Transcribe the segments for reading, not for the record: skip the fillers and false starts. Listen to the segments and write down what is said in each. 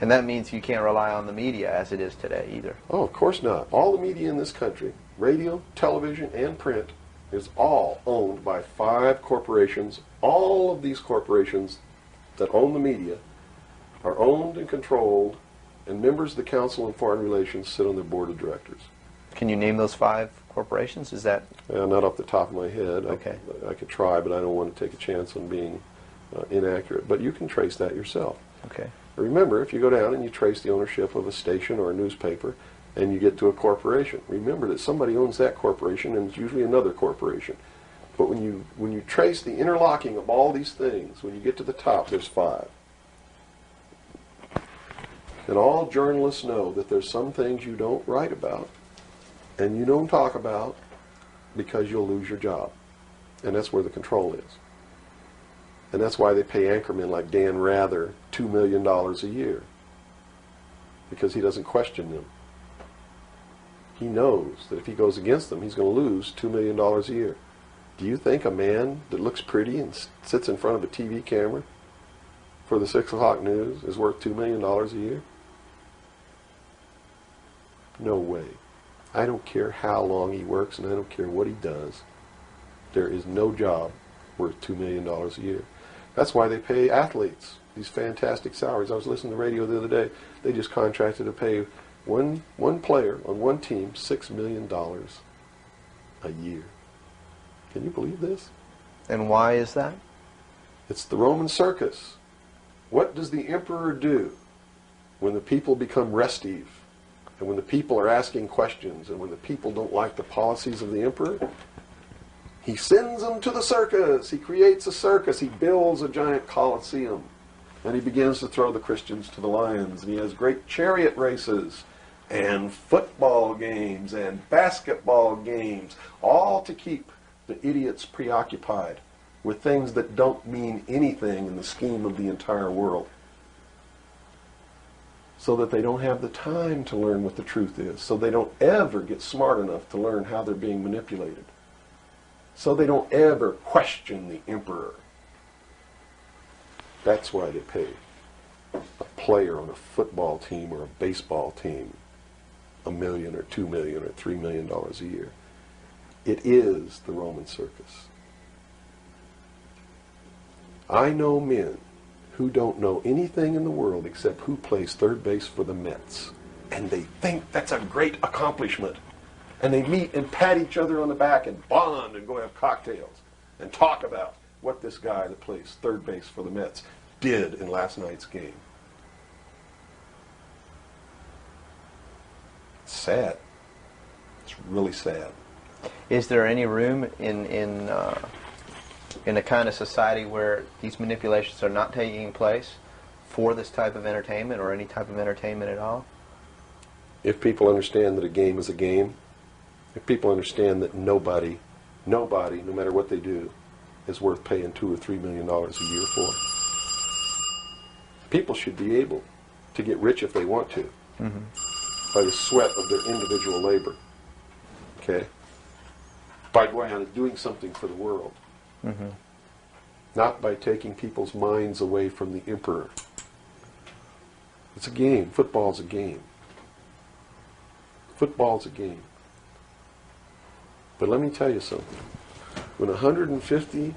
And that means you can't rely on the media as it is today either. Oh, of course not. All the media in this country, radio, television, and print, is all owned by 5 corporations. All of these corporations that own the media are owned and controlled, and members of the Council on Foreign Relations sit on their board of directors. Can you name those 5 corporations? Is that... Not off the top of my head. Okay. I could try, but I don't want to take a chance on being inaccurate. But you can trace that yourself. Okay. Remember, if you go down and you trace the ownership of a station or a newspaper, and you get to a corporation, remember that somebody owns that corporation, and it's usually another corporation. But when you trace the interlocking of all these things, when you get to the top, there's 5. And all journalists know that there's some things you don't write about, and you don't talk about, because you'll lose your job. And that's where the control is. And that's why they pay anchormen like Dan Rather $2 million a year. Because he doesn't question them. He knows that if he goes against them, he's going to lose $2 million a year. Do you think a man that looks pretty and sits in front of a TV camera for the 6 o'clock news is worth $2 million a year? No way. I don't care how long he works, and I don't care what he does. There is no job worth $2 million a year. That's why they pay athletes these fantastic salaries. I was listening to the radio the other day. They just contracted to pay one player on one team $6 million a year. Can you believe this? And why is that? It's the Roman Circus. What does the emperor do when the people become restive, and when the people are asking questions, and when the people don't like the policies of the emperor? He sends them to the circus. He creates a circus. He builds a giant coliseum. And he begins to throw the Christians to the lions. And he has great chariot races and football games and basketball games, all to keep the idiots preoccupied with things that don't mean anything in the scheme of the entire world, so that they don't have the time to learn what the truth is, so they don't ever get smart enough to learn how they're being manipulated, so they don't ever question the emperor. That's why they pay a player on a football team or a baseball team $1 million or $2 million or $3 million a year. It is the Roman Circus. I know men who don't know anything in the world except who plays third base for the Mets. And they think that's a great accomplishment. And they meet and pat each other on the back and bond and go have cocktails and talk about what this guy that plays third base for the Mets did in last night's game. It's sad. It's really sad. Is there any room in a kind of society where these manipulations are not taking place for this type of entertainment, or any type of entertainment at all? If people understand that a game is a game, if people understand that nobody, no matter what they do, is worth paying $2 or $3 million a year for, people should be able to get rich if they want to, by the sweat of their individual labor. Okay? By going out and doing something for the world. Not by taking people's minds away from the emperor. It's a game. Football's a game. Football's a game. But let me tell you something. When 150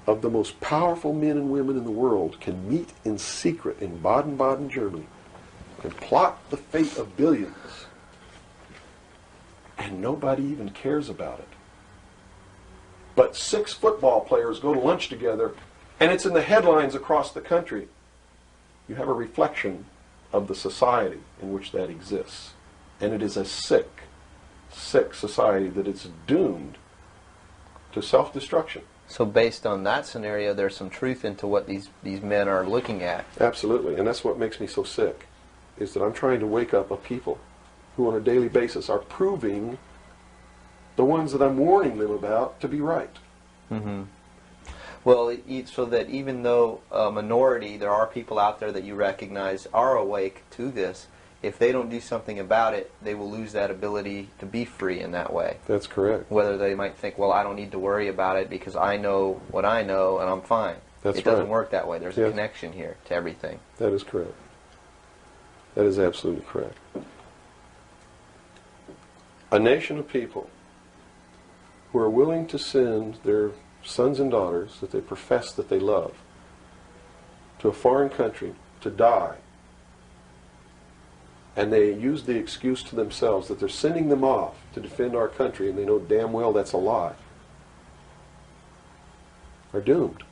of the most powerful men and women in the world can meet in secret in Baden-Baden, Germany, and plot the fate of billions, and nobody even cares about it, but 6 football players go to lunch together, and it's in the headlines across the country, you have a reflection of the society in which that exists. And it is a sick society that is doomed to self-destruction. So based on that scenario, there's some truth into what these men are looking at. Absolutely, and that's what makes me so sick, is that I'm trying to wake up a people who on a daily basis are proving the ones that I'm warning them about to be right. Well, so that even though a minority, there are people out there that you recognize are awake to this, if they don't do something about it, they will lose that ability to be free in that way. That's correct. Whether they might think, well, I don't need to worry about it because I know what I know and I'm fine. That's It doesn't right. work that way. There's a connection here to everything. That is correct. That is absolutely correct. A nation of people who are willing to send their sons and daughters that they profess that they love to a foreign country to die, and they use the excuse to themselves that they're sending them off to defend our country, and they know damn well that's a lie, are doomed.